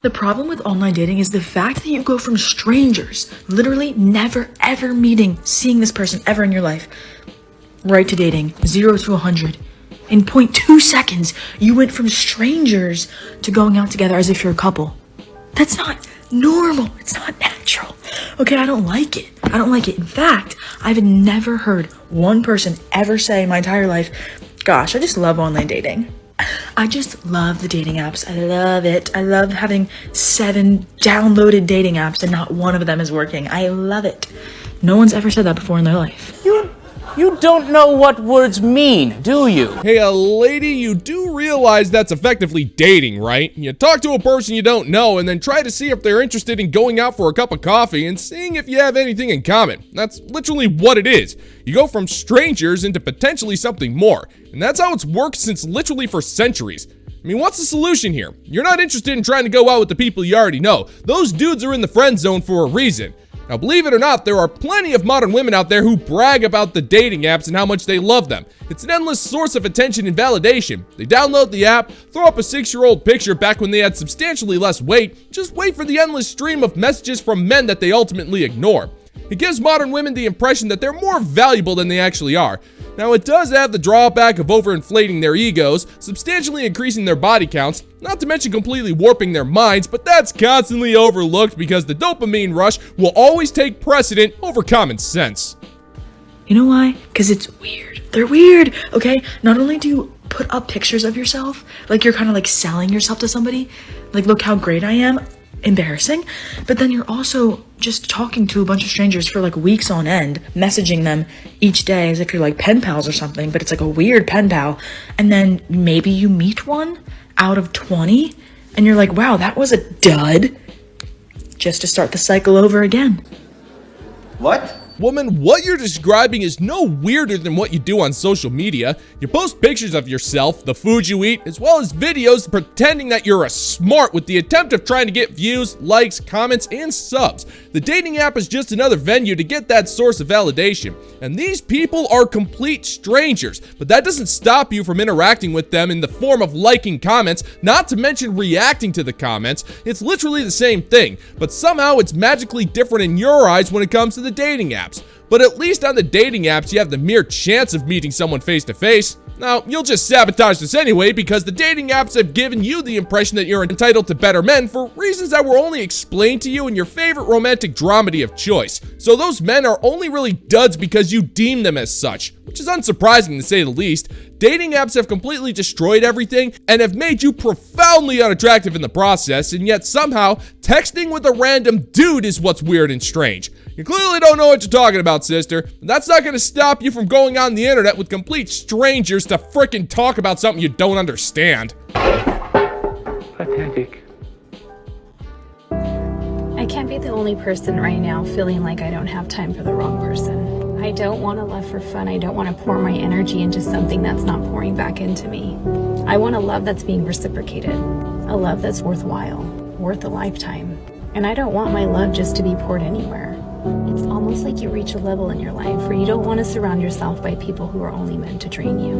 The problem with online dating is the fact that you go from strangers, literally never ever meeting, seeing this person ever in your life, right to dating, 0 to 100. In 0.2 seconds, you went from strangers to going out together as if you're a couple. That's not normal. It's not natural. Okay, I don't like it. I don't like it. In fact, I've never heard one person ever say in my entire life, gosh, I just love online dating. I just love the dating apps. I love it. I love having 7 downloaded dating apps and not one of them is working. I love it. No one's ever said that before in their life. You don't know what words mean, do you? Hey, lady, you do realize that's effectively dating, right? You talk to a person you don't know and then try to see if they're interested in going out for a cup of coffee and seeing if you have anything in common. That's literally what it is. You go from strangers into potentially something more. And that's how it's worked since literally for centuries. I mean, what's the solution here? You're not interested in trying to go out with the people you already know. Those dudes are in the friend zone for a reason. Now, believe it or not, there are plenty of modern women out there who brag about the dating apps and how much they love them. It's an endless source of attention and validation. They download the app, throw up a 6-year-old picture back when they had substantially less weight, just wait for the endless stream of messages from men that they ultimately ignore. It gives modern women the impression that they're more valuable than they actually are. Now, it does have the drawback of overinflating their egos, substantially increasing their body counts, not to mention completely warping their minds, but that's constantly overlooked because the dopamine rush will always take precedent over common sense. You know why? Because it's weird. They're weird, okay? Not only do you put up pictures of yourself, like you're kind of like selling yourself to somebody, like look how great I am, embarrassing, but then you're also just talking to a bunch of strangers for like weeks on end, messaging them each day as if you're like pen pals or something, but it's like a weird pen pal, and then maybe you meet one out of 20 and you're like, wow, that was a dud, just to start the cycle over again. What? Woman, what you're describing is no weirder than what you do on social media. You post pictures of yourself, the food you eat, as well as videos pretending that you're a smart with the attempt of trying to get views, likes, comments, and subs. The dating app is just another venue to get that source of validation. And these people are complete strangers, but that doesn't stop you from interacting with them in the form of liking comments, not to mention reacting to the comments. It's literally the same thing, but somehow it's magically different in your eyes when it comes to the dating app. But at least on the dating apps, you have the mere chance of meeting someone face to face. Now, you'll just sabotage this anyway because the dating apps have given you the impression that you're entitled to better men for reasons that were only explained to you in your favorite romantic dramedy of choice. So those men are only really duds because you deem them as such, which is unsurprising to say the least. Dating apps have completely destroyed everything and have made you profoundly unattractive in the process, and yet somehow texting with a random dude is what's weird and strange. You clearly don't know what you're talking about, sister, but that's not going to stop you from going on the internet with complete strangers to frickin' talk about something you don't understand. Pathetic. I can't be the only person right now feeling like I don't have time for the wrong person. I don't want to love for fun. I don't want to pour my energy into something that's not pouring back into me. I want a love that's being reciprocated, a love that's worthwhile, worth a lifetime. And I don't want my love just to be poured anywhere. It's almost like you reach a level in your life where you don't want to surround yourself by people who are only meant to drain you.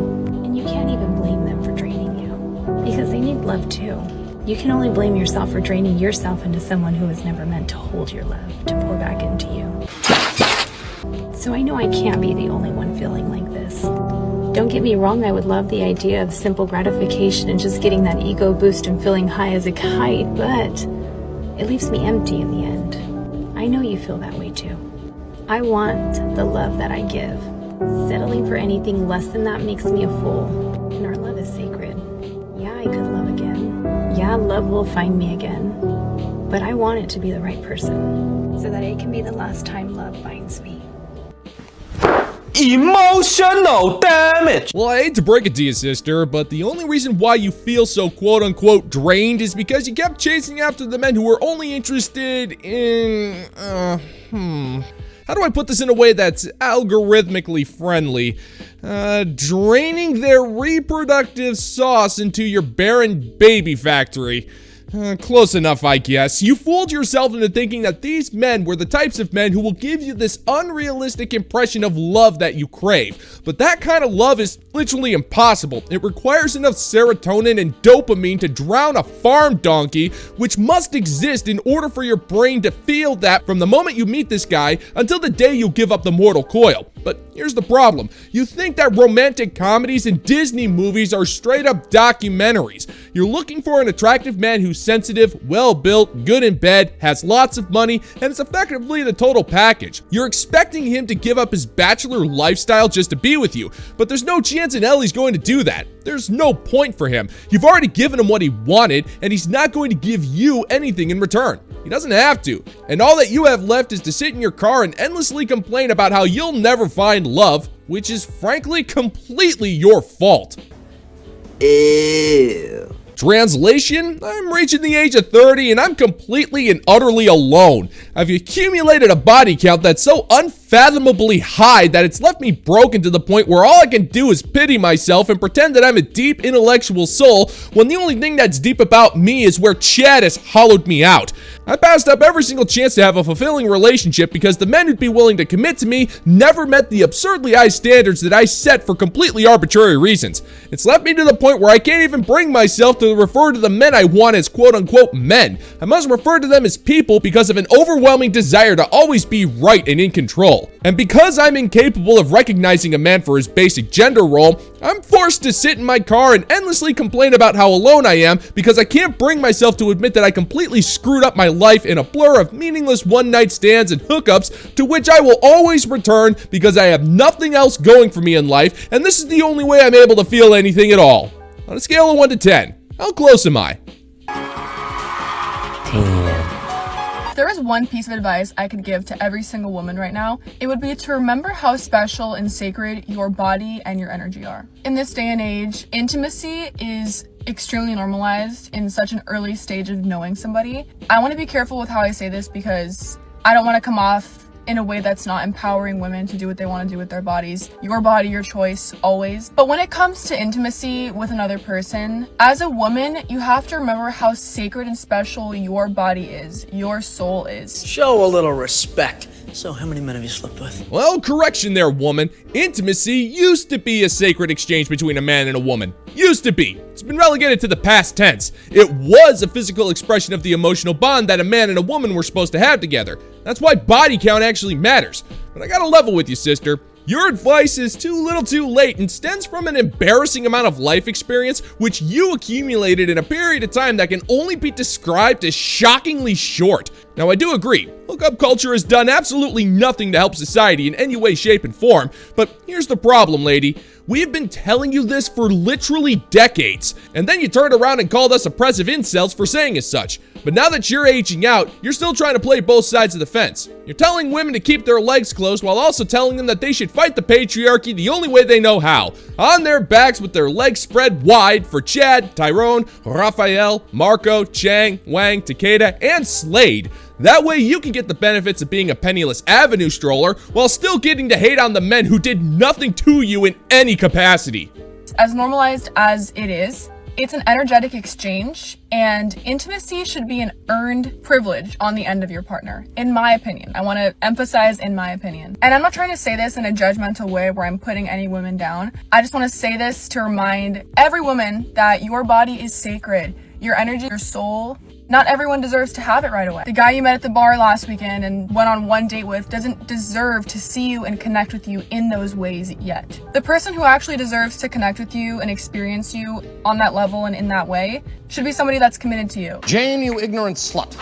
And you can't even blame them for draining you, because they need love too. You can only blame yourself for draining yourself into someone who was never meant to hold your love, to pour back into you. So I know I can't be the only one feeling like this. Don't get me wrong, I would love the idea of simple gratification and just getting that ego boost and feeling high as a kite, but it leaves me empty in the end. I know you feel that way too. I want the love that I give. Settling for anything less than that makes me a fool, and our love is sacred. Yeah, I could love again. Yeah, love will find me again. But I want it to be the right person, so that it can be the last time love binds me. Emotional damage! Well, I hate to break it to you, sister, but the only reason why you feel so quote-unquote drained is because you kept chasing after the men who were only interested in, how do I put this in a way that's algorithmically friendly? Draining their reproductive sauce into your barren baby factory. Close enough, I guess. You fooled yourself into thinking that these men were the types of men who will give you this unrealistic impression of love that you crave. But that kind of love is literally impossible. It requires enough serotonin and dopamine to drown a farm donkey, which must exist in order for your brain to feel that from the moment you meet this guy until the day you give up the mortal coil. But here's the problem. You think that romantic comedies and Disney movies are straight up documentaries. You're looking for an attractive man who's sensitive, well-built, good in bed, has lots of money, and is effectively the total package. You're expecting him to give up his bachelor lifestyle just to be with you, but there's no chance in hell he's going to do that. There's no point for him. You've already given him what he wanted, and he's not going to give you anything in return. He doesn't have to. And all that you have left is to sit in your car and endlessly complain about how you'll never find love, which is frankly completely your fault. Ew. Translation, I'm reaching the age of 30 and I'm completely and utterly alone. I've accumulated a body count that's so unfathomably high that it's left me broken to the point where all I can do is pity myself and pretend that I'm a deep intellectual soul when the only thing that's deep about me is where Chad has hollowed me out. I passed up every single chance to have a fulfilling relationship because the men who'd be willing to commit to me never met the absurdly high standards that I set for completely arbitrary reasons. It's left me to the point where I can't even bring myself to refer to the men I want as quote-unquote men. I must refer to them as people because of an overwhelming desire to always be right and in control. And because I'm incapable of recognizing a man for his basic gender role, I'm forced to sit in my car and endlessly complain about how alone I am because I can't bring myself to admit that I completely screwed up my life in a blur of meaningless one-night stands and hookups to which I will always return because I have nothing else going for me in life, and this is the only way I'm able to feel anything at all. On a scale of 1 to 10, how close am I? If there was one piece of advice I could give to every single woman right now, it would be to remember how special and sacred your body and your energy are. In this day and age, intimacy is extremely normalized in such an early stage of knowing somebody. I want to be careful with how I say this because I don't want to come off in a way that's not empowering women to do what they want to do with their bodies. Your body, your choice, always. But when it comes to intimacy with another person, as a woman, you have to remember how sacred and special your body is, your soul is. Show a little respect. So, how many men have you slept with? Well, correction there, woman. Intimacy used to be a sacred exchange between a man and a woman. Used to be. It's been relegated to the past tense. It was a physical expression of the emotional bond that a man and a woman were supposed to have together. That's why body count actually matters. But I gotta level with you, sister. Your advice is too little too late and stems from an embarrassing amount of life experience which you accumulated in a period of time that can only be described as shockingly short. Now, I do agree, hookup culture has done absolutely nothing to help society in any way, shape, and form, but here's the problem, lady. We've been telling you this for literally decades, and then you turned around and called us oppressive incels for saying as such. But now that you're aging out, you're still trying to play both sides of the fence. You're telling women to keep their legs closed while also telling them that they should fight the patriarchy the only way they know how. On their backs with their legs spread wide for Chad, Tyrone, Raphael, Marco, Chang, Wang, Takeda, and Slade. That way you can get the benefits of being a penniless avenue stroller while still getting to hate on the men who did nothing to you in any capacity. As normalized as it is, it's an energetic exchange, and intimacy should be an earned privilege on the end of your partner, in my opinion. I want to emphasize in my opinion. And I'm not trying to say this in a judgmental way where I'm putting any women down. I just want to say this to remind every woman that your body is sacred. Your energy, your soul. Not everyone deserves to have it right away. The guy you met at the bar last weekend and went on one date with doesn't deserve to see you and connect with you in those ways yet. The person who actually deserves to connect with you and experience you on that level and in that way should be somebody that's committed to you. Jane, you ignorant slut.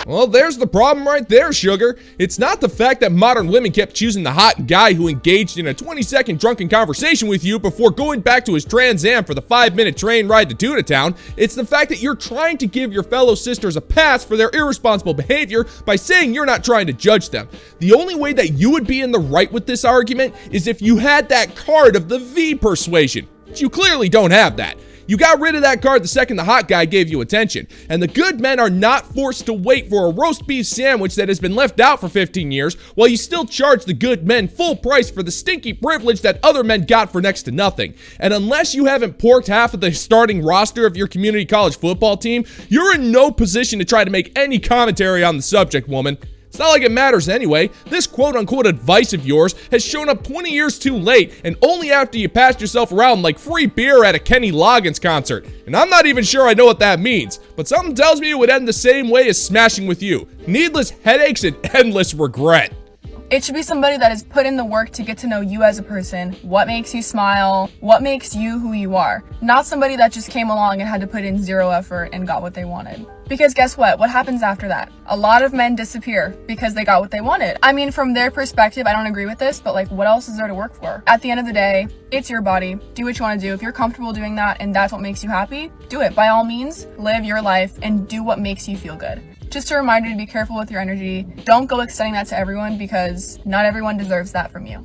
Well, there's the problem right there, sugar. It's not the fact that modern women kept choosing the hot guy who engaged in a 20-second drunken conversation with you before going back to his Trans Am for the 5-minute train ride to Tuna Town. It's the fact that you're trying to give your fellow sisters a pass for their irresponsible behavior by saying you're not trying to judge them. The only way that you would be in the right with this argument is if you had that card of the V persuasion. But you clearly don't have that. You got rid of that card the second the hot guy gave you attention. And the good men are not forced to wait for a roast beef sandwich that has been left out for 15 years while you still charge the good men full price for the stinky privilege that other men got for next to nothing. And unless you haven't porked half of the starting roster of your community college football team, you're in no position to try to make any commentary on the subject, woman. It's not like it matters anyway. This quote-unquote advice of yours has shown up 20 years too late, and only after you passed yourself around like free beer at a Kenny Loggins concert. And I'm not even sure I know what that means, but something tells me it would end the same way as smashing with you. Needless headaches and endless regret. It should be somebody that has put in the work to get to know you as a person, what makes you smile, what makes you who you are. Not somebody that just came along and had to put in zero effort and got what they wanted. Because guess what? What happens after that? A lot of men disappear because they got what they wanted. I mean, from their perspective, I don't agree with this, but like, what else is there to work for? At the end of the day, it's your body. Do what you want to do. If you're comfortable doing that and that's what makes you happy, do it. By all means, live your life and do what makes you feel good. Just a reminder to be careful with your energy. Don't go extending that to everyone because not everyone deserves that from you.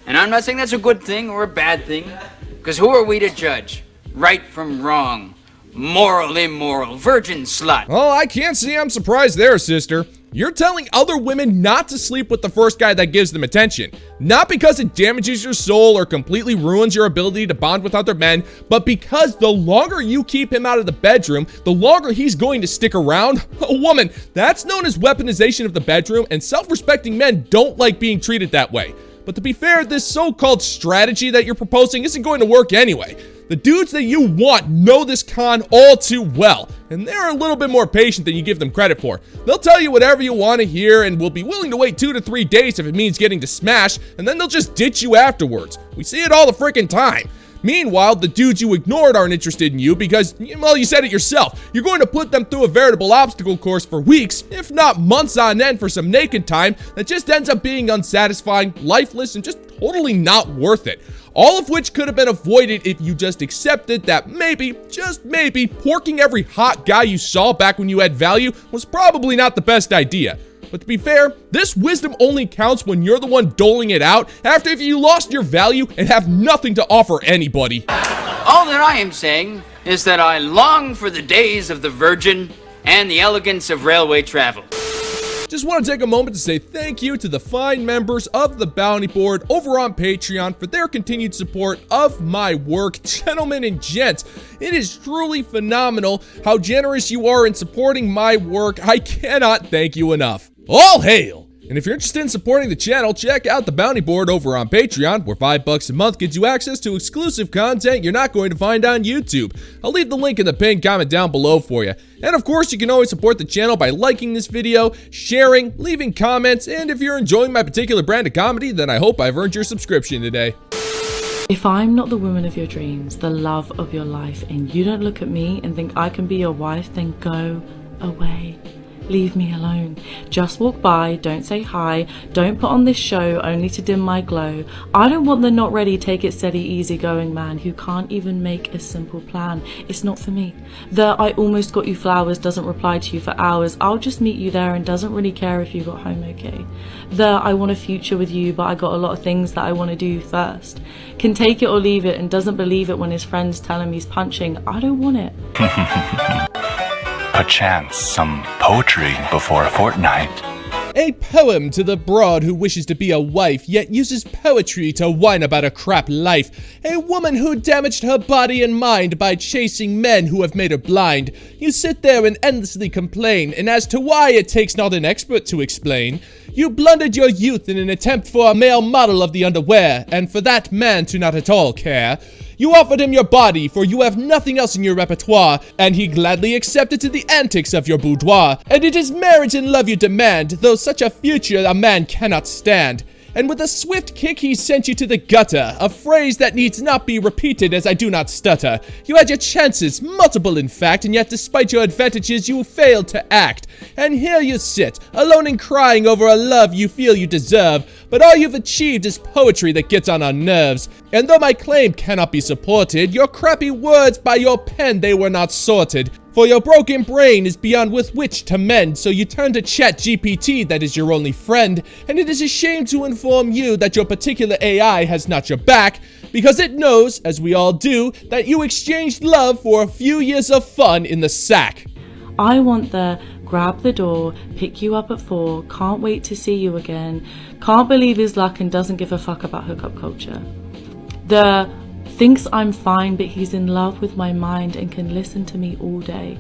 And I'm not saying that's a good thing or a bad thing, because who are we to judge? Right from wrong, moral, immoral, virgin, slut. Oh, I can't see I'm surprised there, sister. You're telling other women not to sleep with the first guy that gives them attention. Not because it damages your soul or completely ruins your ability to bond with other men, but because the longer you keep him out of the bedroom, the longer he's going to stick around. Oh, woman, that's known as weaponization of the bedroom, and self-respecting men don't like being treated that way. But to be fair, this so-called strategy that you're proposing isn't going to work anyway. The dudes that you want know this con all too well, and they're a little bit more patient than you give them credit for. They'll tell you whatever you want to hear and will be willing to wait 2 to 3 days if it means getting to smash, and then they'll just ditch you afterwards. We see it all the freaking time. Meanwhile, the dudes you ignored aren't interested in you because, well, you said it yourself. You're going to put them through a veritable obstacle course for weeks, if not months on end for some naked time that just ends up being unsatisfying, lifeless, and just totally not worth it. All of which could have been avoided if you just accepted that maybe, just maybe, porking every hot guy you saw back when you had value was probably not the best idea. But to be fair, this wisdom only counts when you're the one doling it out after if you lost your value and have nothing to offer anybody. All that I am saying is that I long for the days of the Virgin and the elegance of railway travel. Just want to take a moment to say thank you to the fine members of the Bounty Board over on Patreon for their continued support of my work. Gentlemen and gents, it is truly phenomenal how generous you are in supporting my work. I cannot thank you enough. All hail! And if you're interested in supporting the channel, check out the Bounty Board over on Patreon, where $5 a month gets you access to exclusive content you're not going to find on YouTube. I'll leave the link in the pinned comment down below for you. And of course, you can always support the channel by liking this video, sharing, leaving comments, and if you're enjoying my particular brand of comedy, then I hope I've earned your subscription today. If I'm not the woman of your dreams, the love of your life, and you don't look at me and think I can be your wife, then go away. Leave me alone. Just walk by, don't say hi, don't put on this show only to dim my glow. I don't want the not ready, take it steady, easygoing man who can't even make a simple plan. It's not for me. The I almost got you flowers doesn't reply to you for hours. I'll just meet you there and doesn't really care if you got home okay. The I want a future with you but I got a lot of things that I want to do first. Can take it or leave it and doesn't believe it when his friends tell him he's punching. I don't want it. Perchance some poetry before a fortnight. A poem to the broad who wishes to be a wife, yet uses poetry to whine about a crap life. A woman who damaged her body and mind by chasing men who have made her blind. You sit there and endlessly complain, and as to why it takes not an expert to explain. You blundered your youth in an attempt for a male model of the underwear, and for that man to not at all care. You offered him your body, for you have nothing else in your repertoire, and he gladly accepted to the antics of your boudoir. And it is marriage and love you demand, though such a future a man cannot stand. And with a swift kick he sent you to the gutter, a phrase that needs not be repeated as I do not stutter. You had your chances, multiple in fact, and yet despite your advantages you failed to act. And here you sit, alone and crying over a love you feel you deserve, but all you've achieved is poetry that gets on our nerves. And though my claim cannot be supported, your crappy words by your pen they were not sorted. For your broken brain is beyond with which to mend, so you turn to ChatGPT that is your only friend, and it is a shame to inform you that your particular AI has not your back. because it knows, as we all do, that you exchanged love for a few years of fun in the sack. I want the grab the door, pick you up at 4, can't wait to see you again, can't believe his luck and doesn't give a fuck about hookup culture. The thinks I'm fine but he's in love with my mind and can listen to me all day.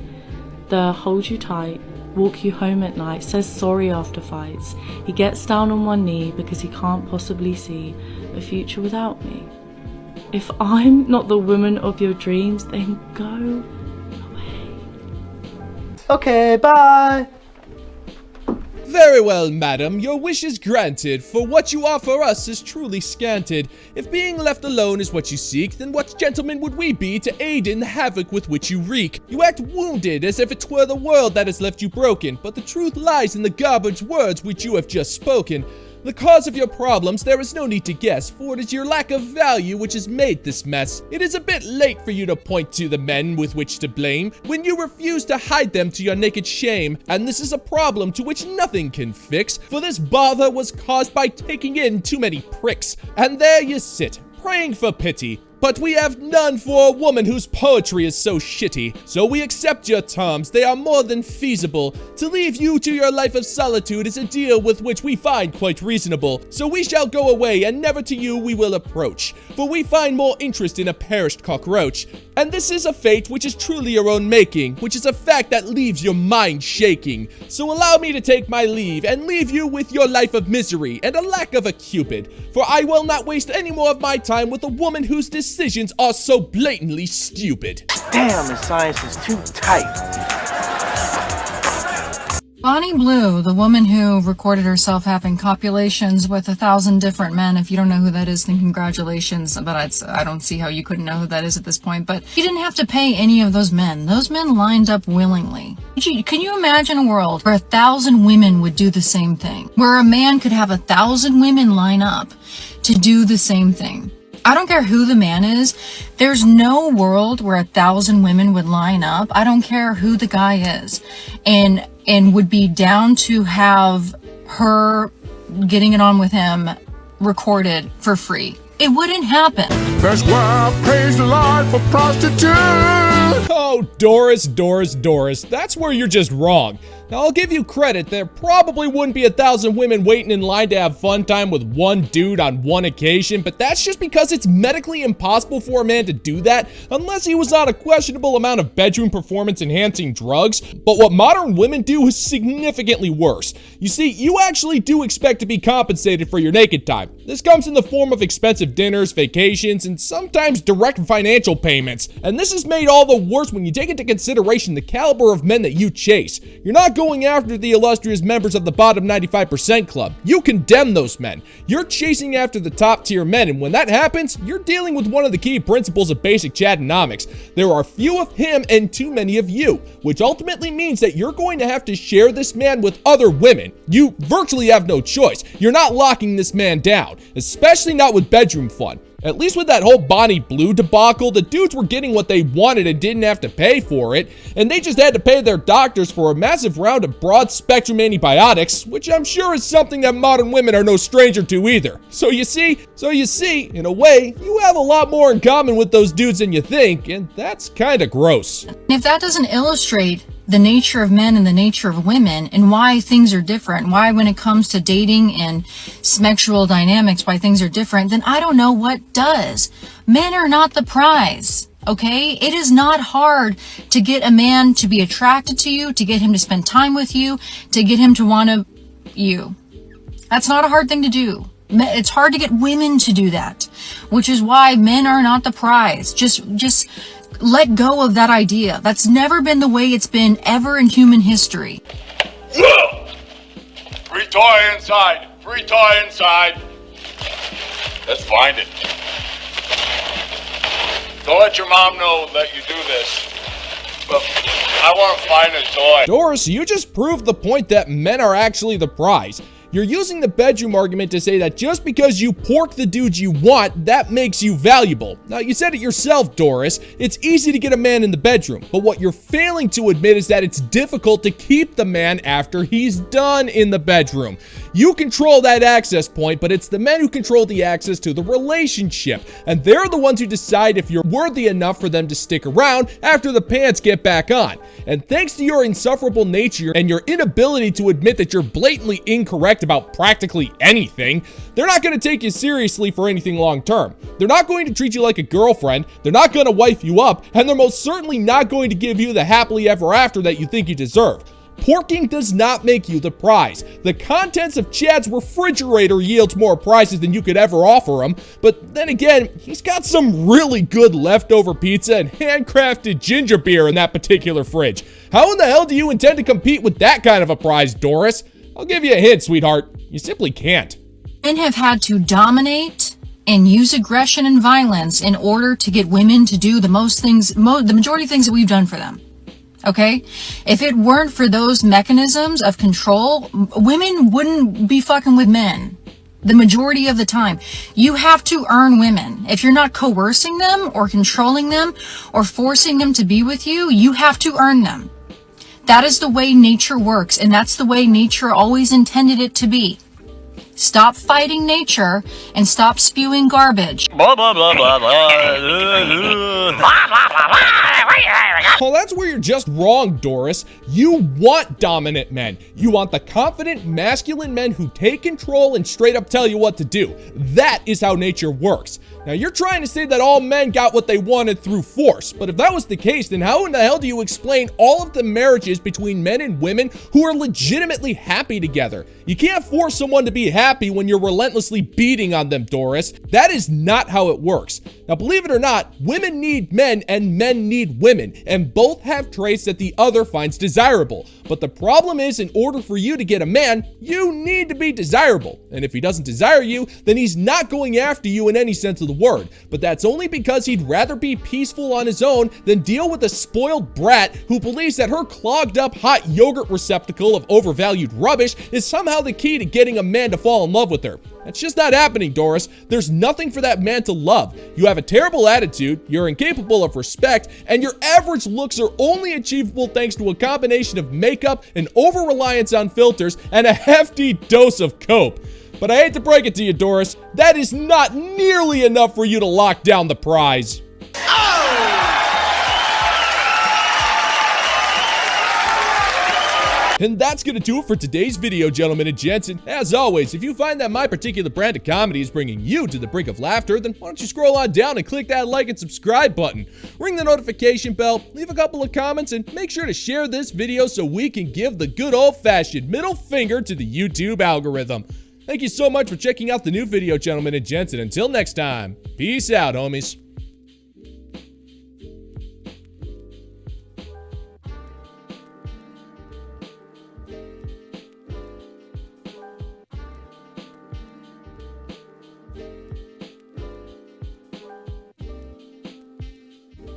The hold you tight, walk you home at night, says sorry after fights. He gets down on one knee because he can't possibly see a future without me. If I'm not the woman of your dreams, then go away. Okay, bye. Very well, madam, your wish is granted, for what you offer us is truly scanted. If being left alone is what you seek, then what gentlemen would we be to aid in the havoc with which you wreak? You act wounded, as if it were the world that has left you broken, but the truth lies in the garbage words which you have just spoken. The cause of your problems there is no need to guess, for it is your lack of value which has made this mess. It is a bit late for you to point to the men with which to blame, when you refuse to hide them to your naked shame. And this is a problem to which nothing can fix, for this bother was caused by taking in too many pricks. And there you sit, praying for pity. But we have none for a woman whose poetry is so shitty. So we accept your terms, they are more than feasible. To leave you to your life of solitude is a deal with which we find quite reasonable. So we shall go away, and never to you we will approach. For we find more interest in a perished cockroach. And this is a fate which is truly your own making, which is a fact that leaves your mind shaking. So allow me to take my leave, and leave you with your life of misery, and a lack of a cupid. For I will not waste any more of my time with a woman whose decisions are so blatantly stupid. Damn, the science is too tight. Bonnie Blue, the woman who recorded herself having copulations with 1,000 different men. If you don't know who that is, then congratulations. But I don't see how you couldn't know who that is at this point. But you didn't have to pay any of those men. Those men lined up willingly. Can you imagine a world where 1,000 women would do the same thing? Where a man could have 1,000 women line up to do the same thing? I don't care who the man is. There's no world where 1,000 women would line up. I don't care who the guy is, and would be down to have her getting it on with him recorded for free. It wouldn't happen. That's why I praise the Lord for prostitutes. Oh, Doris, that's where you're just wrong. Now, I'll give you credit, there probably wouldn't be 1,000 women waiting in line to have fun time with one dude on one occasion, but that's just because it's medically impossible for a man to do that unless he was on a questionable amount of bedroom performance-enhancing drugs. But what modern women do is significantly worse. You see, you actually do expect to be compensated for your naked time. This comes in the form of expensive dinners, vacations, and sometimes direct financial payments. And this is made all the worse when you take into consideration the caliber of men that you chase. You're not going after the illustrious members of the bottom 95% club. You condemn those men. You're chasing after the top tier men, and when that happens, you're dealing with one of the key principles of basic Chatonomics. There are few of him and too many of you, which ultimately means that you're going to have to share this man with other women. You virtually have no choice. You're not locking this man down, especially not with bedroom fun. At least with that whole Bonnie Blue debacle, the dudes were getting what they wanted and didn't have to pay for it, and they just had to pay their doctors for a massive round of broad-spectrum antibiotics, which I'm sure is something that modern women are no stranger to either. So you see, in a way, you have a lot more in common with those dudes than you think, and that's kinda gross. If that doesn't illustrate the nature of men and the nature of women and why things are different, why when it comes to dating and sexual dynamics, why things are different, then I don't know what does. Men are not the prize, okay? It is not hard to get a man to be attracted to you, to get him to spend time with you, to get him to want you. That's not a hard thing to do. It's hard to get women to do that, which is why men are not the prize. Just let go of that idea. That's never been the way it's been ever in human history. Free toy inside. Free toy inside. Let's find it. Don't let your mom know that you do this. But I want to find a toy. Doris, you just proved the point that men are actually the prize. You're using the bedroom argument to say that just because you pork the dudes you want, that makes you valuable. Now, you said it yourself, Doris. It's easy to get a man in the bedroom, but what you're failing to admit is that it's difficult to keep the man after he's done in the bedroom. You control that access point, but it's the men who control the access to the relationship. And they're the ones who decide if you're worthy enough for them to stick around after the pants get back on. And thanks to your insufferable nature and your inability to admit that you're blatantly incorrect about practically anything, they're not going to take you seriously for anything long term. They're not going to treat you like a girlfriend, they're not going to wife you up, and they're most certainly not going to give you the happily ever after that you think you deserve. Porking does not make you the prize. The contents of Chad's refrigerator yields more prizes than you could ever offer him, but then again, he's got some really good leftover pizza and handcrafted ginger beer in that particular fridge. How in the hell do you intend to compete with that kind of a prize, Doris? I'll give you a hint, sweetheart. You simply can't. Men have had to dominate and use aggression and violence in order to get women to do the majority of things that we've done for them. Okay? If it weren't for those mechanisms of control, women wouldn't be fucking with men. The majority of the time. You have to earn women. If you're not coercing them or controlling them or forcing them to be with you, you have to earn them. That is the way nature works, and that's the way nature always intended it to be. Stop fighting nature and stop spewing garbage. Blah, blah, blah, blah, blah. Well, that's where you're just wrong, Doris. You want dominant men. You want the confident, masculine men who take control and straight up tell you what to do. That is how nature works. Now, you're trying to say that all men got what they wanted through force, but if that was the case, then how in the hell do you explain all of the marriages between men and women who are legitimately happy together? You can't force someone to be happy when you're relentlessly beating on them, Doris. That is not how it works. Now, believe it or not, women need men and men need women, and both have traits that the other finds desirable. But the problem is, in order for you to get a man, you need to be desirable. And if he doesn't desire you, then he's not going after you in any sense of the word. But that's only because he'd rather be peaceful on his own than deal with a spoiled brat who believes that her clogged up hot yogurt receptacle of overvalued rubbish is somehow the key to getting a man to fall in love with her. That's just not happening, Doris. There's nothing for that man to love. You have a terrible attitude, you're incapable of respect, and your average looks are only achievable thanks to a combination of makeup and over-reliance on filters and a hefty dose of cope. But I hate to break it to you, Doris, that is not nearly enough for you to lock down the prize. And that's gonna do it for today's video, gentlemen and gents. And as always, if you find that my particular brand of comedy is bringing you to the brink of laughter, then why don't you scroll on down and click that like and subscribe button. Ring the notification bell, leave a couple of comments, and make sure to share this video so we can give the good old-fashioned middle finger to the YouTube algorithm. Thank you so much for checking out the new video, gentlemen and gents, and until next time, peace out, homies.